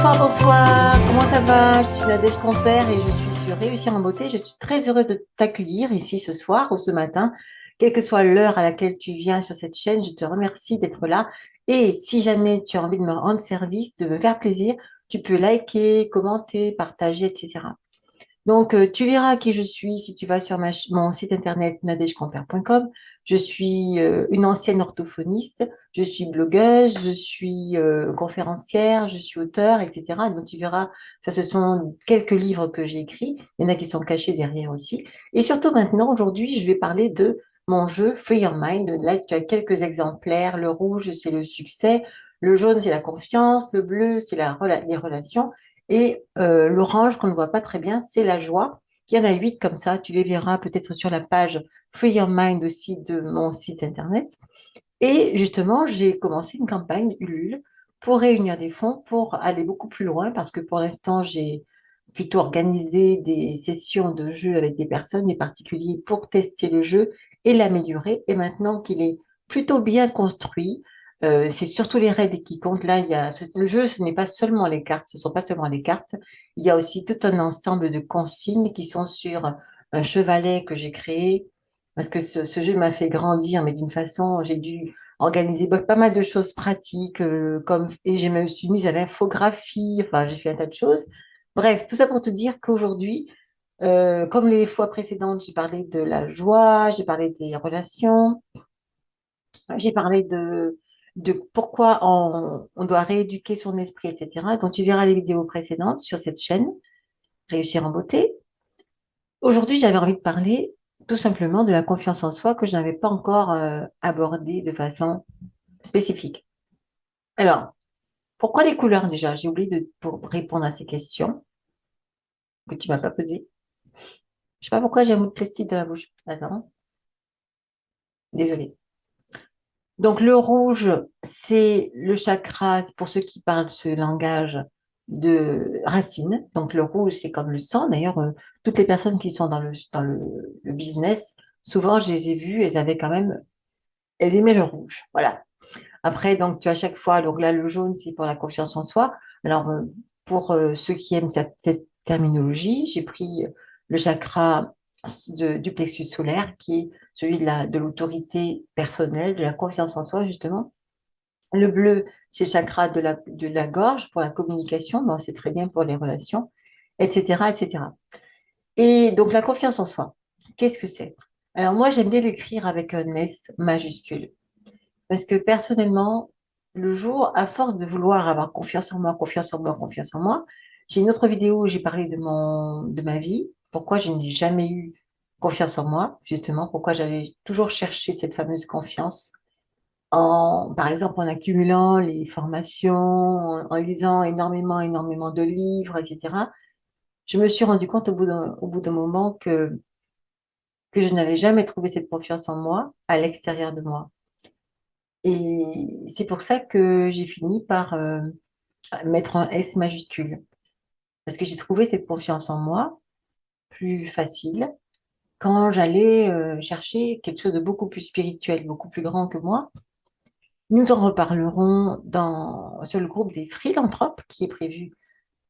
Bonsoir, bonsoir, comment ça va? Je suis Nadège Compère et je suis sur Réussir en beauté. Je suis très heureuse de t'accueillir ici ce soir ou ce matin, quelle que soit l'heure à laquelle tu viens sur cette chaîne. Je te remercie d'être là. Et si jamais tu as envie de me rendre service, de me faire plaisir, tu peux liker, commenter, partager, etc. Donc, tu verras qui je suis si tu vas sur mon site internet nadejcompère.com. Je suis une ancienne orthophoniste, je suis blogueuse, je suis conférencière, je suis auteure, etc. Donc, tu verras, ça, ce sont quelques livres que j'ai écrits. Il y en a qui sont cachés derrière aussi. Et surtout maintenant, aujourd'hui, je vais parler de mon jeu Free Your Mind. Là, tu as quelques exemplaires. Le rouge, c'est le succès. Le jaune, c'est la confiance. Le bleu, c'est les relations. Et l'orange, qu'on ne voit pas très bien, c'est la joie. Il y en a 8 comme ça. Tu les verras peut-être sur la page Free Your Mind aussi de mon site internet. Et justement, j'ai commencé une campagne Ulule pour réunir des fonds pour aller beaucoup plus loin parce que pour l'instant, j'ai plutôt organisé des sessions de jeu avec des personnes, des particuliers, pour tester le jeu et l'améliorer. Et maintenant qu'il est plutôt bien construit, c'est surtout les règles qui comptent. Là, le jeu, ce n'est pas seulement les cartes, ce ne sont pas seulement les cartes. Il y a aussi tout un ensemble de consignes qui sont sur un chevalet que j'ai créé parce que ce jeu m'a fait grandir, mais d'une façon, j'ai dû organiser pas mal de choses pratiques, et je me suis mise à l'infographie, enfin, j'ai fait un tas de choses. Bref, tout ça pour te dire qu'aujourd'hui, comme les fois précédentes, j'ai parlé de la joie, j'ai parlé des relations, j'ai parlé de pourquoi on doit rééduquer son esprit, etc. Donc, tu verras les vidéos précédentes sur cette chaîne, Réussir en beauté. Aujourd'hui, j'avais envie de parler tout simplement de la confiance en soi que je n'avais pas encore abordée de façon spécifique. Alors, pourquoi les couleurs déjà? J'ai oublié pour répondre à ces questions que tu m'as pas posées. Je sais pas pourquoi j'ai un mot de plastique dans la bouche. Attends, désolée. Donc, le rouge, c'est le chakra, pour ceux qui parlent ce langage de racine. Donc, le rouge, c'est comme le sang. D'ailleurs, toutes les personnes qui sont dans le business, souvent, je les ai vues, elles aimaient le rouge. Voilà. Après, donc, tu as à chaque fois, donc là, le jaune, c'est pour la confiance en soi. Alors, pour ceux qui aiment cette terminologie, j'ai pris le chakra du plexus solaire, qui est celui de l'autorité personnelle, de la confiance en soi, justement. Le bleu, c'est le chakra de la gorge pour la communication. Bon, c'est très bien pour les relations, etc., etc. Et donc, la confiance en soi, qu'est-ce que c'est? Alors, moi, j'aime bien l'écrire avec un S majuscule. Parce que personnellement, le jour, à force de vouloir avoir confiance en moi, confiance en moi, confiance en moi, j'ai une autre vidéo où j'ai parlé de ma vie, pourquoi je n'ai jamais eu confiance en moi, justement, pourquoi j'avais toujours cherché cette fameuse confiance par exemple, en accumulant les formations, en lisant énormément, énormément de livres, etc. Je me suis rendu compte au bout d'un moment que je n'avais jamais trouvé cette confiance en moi à l'extérieur de moi. Et c'est pour ça que j'ai fini par mettre un S majuscule. Parce que j'ai trouvé cette confiance en moi plus facile quand j'allais chercher quelque chose de beaucoup plus spirituel, beaucoup plus grand que moi. Nous en reparlerons sur le groupe des philanthropes qui est prévu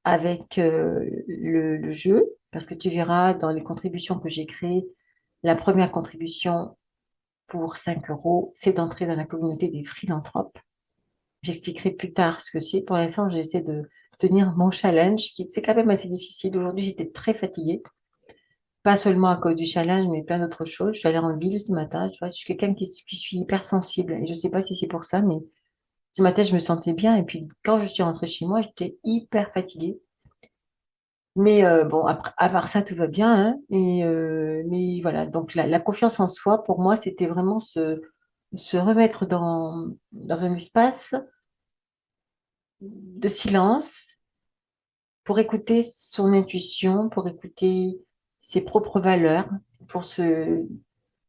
avec le jeu, parce que tu verras dans les contributions que j'ai créées, la première contribution pour 5 euros, c'est d'entrer dans la communauté des philanthropes. J'expliquerai plus tard ce que c'est. Pour l'instant, j'essaie de tenir mon challenge, qui c'est quand même assez difficile. Aujourd'hui, j'étais très fatiguée, pas seulement à cause du challenge, mais plein d'autres choses. Je suis allée en ville ce matin. Tu vois, je suis quelqu'un qui suis hypersensible. Et je sais pas si c'est pour ça, mais ce matin, je me sentais bien. Et puis, quand je suis rentrée chez moi, j'étais hyper fatiguée. Mais bon, à part ça, tout va bien, hein. Mais voilà, donc la confiance en soi, pour moi, c'était vraiment se remettre dans un espace de silence pour écouter son intuition, pour écouter ses propres valeurs, pour se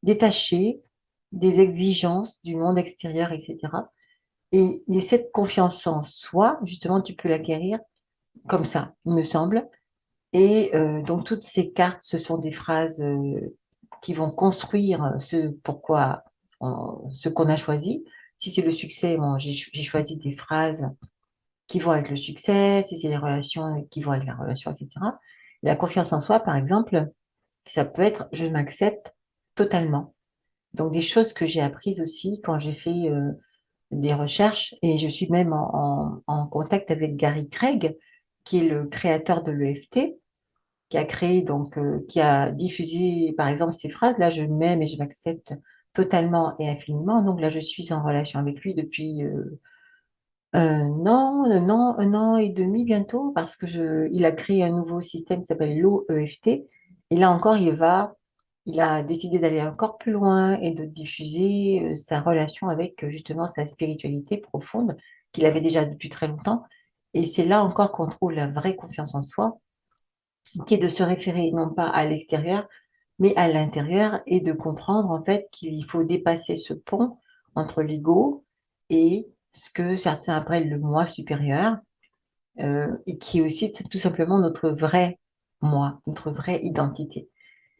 détacher des exigences du monde extérieur, etc. Et cette confiance en soi, justement, tu peux l'acquérir comme ça, il me semble. Et donc, toutes ces cartes, ce sont des phrases qui vont construire ce qu'on a choisi. Si c'est le succès, bon, j'ai choisi des phrases qui vont avec le succès, si c'est les relations qui vont avec la relation, etc. La confiance en soi, par exemple, ça peut être je m'accepte totalement. Donc des choses que j'ai apprises aussi quand j'ai fait des recherches et je suis même en contact avec Gary Craig, qui est le créateur de l'EFT, qui a créé donc qui a diffusé par exemple ces phrases là, je m'aime et je m'accepte totalement et infiniment. Donc là, je suis en relation avec lui depuis un an et demi bientôt, parce que il a créé un nouveau système qui s'appelle l'OEFT. Et là encore, il a décidé d'aller encore plus loin et de diffuser sa relation avec justement sa spiritualité profonde qu'il avait déjà depuis très longtemps. Et c'est là encore qu'on trouve la vraie confiance en soi, qui est de se référer non pas à l'extérieur, mais à l'intérieur et de comprendre en fait qu'il faut dépasser ce pont entre l'ego et ce que certains appellent le moi supérieur, et qui est aussi tout simplement notre vrai moi, notre vraie identité.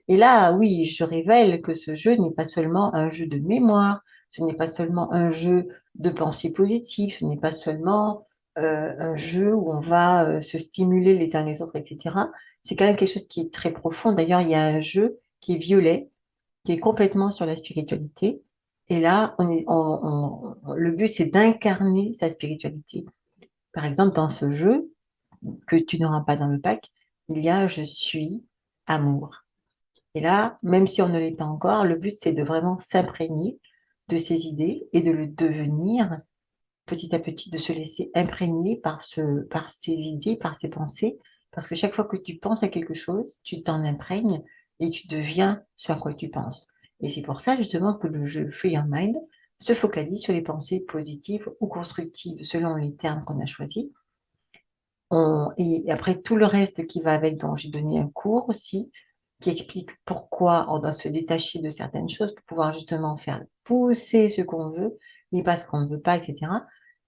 Et là, oui, je révèle que ce jeu n'est pas seulement un jeu de mémoire, ce n'est pas seulement un jeu de pensée positive, ce n'est pas seulement un jeu où on va se stimuler les uns les autres, etc. C'est quand même quelque chose qui est très profond. D'ailleurs, il y a un jeu qui est violet, qui est complètement sur la spiritualité. Et là, le but, c'est d'incarner sa spiritualité. Par exemple, dans ce jeu, que tu n'auras pas dans le pack, il y a je suis amour. Et là, même si on ne l'est pas encore, le but, c'est de vraiment s'imprégner de ces idées et de le devenir petit à petit, de se laisser imprégner par ces idées, par ces pensées, parce que chaque fois que tu penses à quelque chose, tu t'en imprègnes et tu deviens ce à quoi tu penses. Et c'est pour ça, justement, que le jeu Free Your Mind se focalise sur les pensées positives ou constructives, selon les termes qu'on a choisis. Et après, tout le reste qui va avec, dont j'ai donné un cours aussi, qui explique pourquoi on doit se détacher de certaines choses pour pouvoir justement faire pousser ce qu'on veut et pas ce qu'on ne veut pas, etc.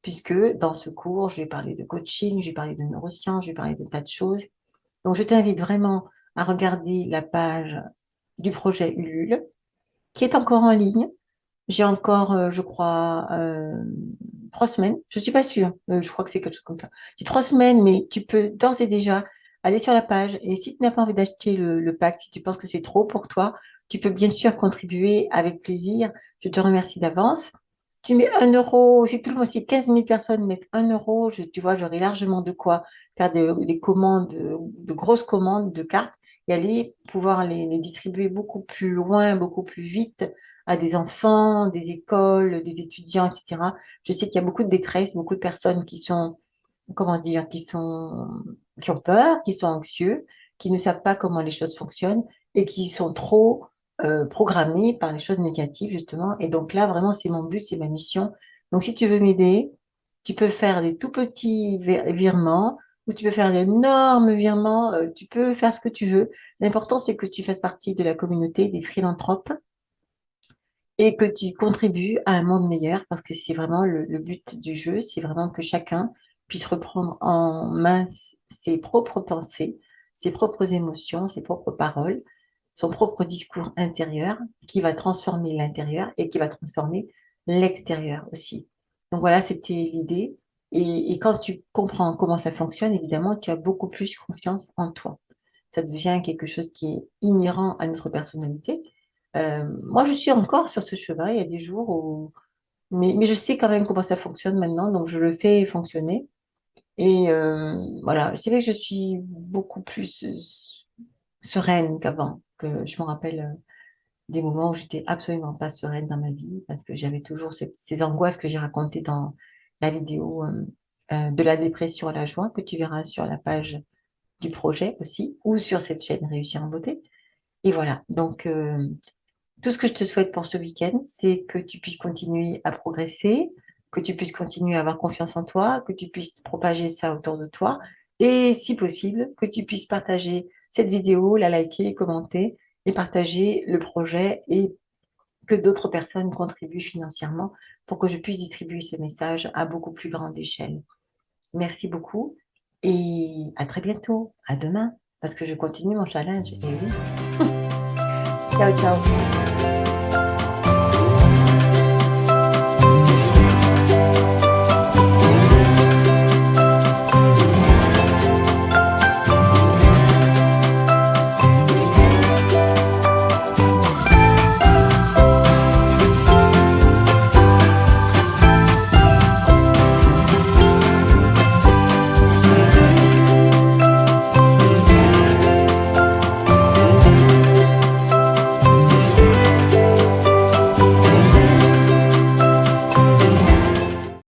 Puisque dans ce cours, je vais parler de coaching, je vais parler de neurosciences, je vais parler de tas de choses. Donc, je t'invite vraiment à regarder la page du projet Ulule, qui est encore en ligne. J'ai encore, je crois, 3 semaines. Je suis pas sûre. Je crois que c'est quelque chose comme ça. C'est 3 semaines, mais tu peux d'ores et déjà aller sur la page. Et si tu n'as pas envie d'acheter le pack, si tu penses que c'est trop pour toi, tu peux bien sûr contribuer avec plaisir. Je te remercie d'avance. Tu mets 1 euro. Si tout le monde, si 15 000 personnes mettent 1 euro, tu vois, j'aurai largement de quoi faire des commandes, de grosses commandes de cartes et aller pouvoir les distribuer beaucoup plus loin, beaucoup plus vite à des enfants, des écoles, des étudiants, etc. Je sais qu'il y a beaucoup de détresse, beaucoup de personnes qui sont, comment dire, qui ont peur, qui sont anxieux, qui ne savent pas comment les choses fonctionnent et qui sont trop programmés par les choses négatives, justement. Et donc là, vraiment, c'est mon but, c'est ma mission. Donc, si tu veux m'aider, tu peux faire des tout petits virements ou tu peux faire d'énormes virements, tu peux faire ce que tu veux. L'important, c'est que tu fasses partie de la communauté des philanthropes et que tu contribues à un monde meilleur parce que c'est vraiment le but du jeu, c'est vraiment que chacun puisse reprendre en main ses propres pensées, ses propres émotions, ses propres paroles, son propre discours intérieur qui va transformer l'intérieur et qui va transformer l'extérieur aussi. Donc voilà, c'était l'idée. Et quand tu comprends comment ça fonctionne, évidemment, tu as beaucoup plus confiance en toi. Ça devient quelque chose qui est inhérent à notre personnalité. Moi, je suis encore sur ce chemin. Il y a des jours où... mais je sais quand même comment ça fonctionne maintenant, donc je le fais fonctionner. Et voilà, c'est vrai que je suis beaucoup plus sereine qu'avant, que je me rappelle des moments où j'étais absolument pas sereine dans ma vie, parce que j'avais toujours ces angoisses que j'ai racontées dans la vidéo de la dépression à la joie, que tu verras sur la page du projet aussi, ou sur cette chaîne Réussir en beauté. Et voilà, donc tout ce que je te souhaite pour ce week-end, c'est que tu puisses continuer à progresser, que tu puisses continuer à avoir confiance en toi, que tu puisses propager ça autour de toi, et si possible, que tu puisses partager cette vidéo, la liker, commenter, et partager le projet, et que d'autres personnes contribuent financièrement pour que je puisse distribuer ce message à beaucoup plus grande échelle. Merci beaucoup, et à très bientôt, à demain, parce que je continue mon challenge, et oui. Ciao, ciao.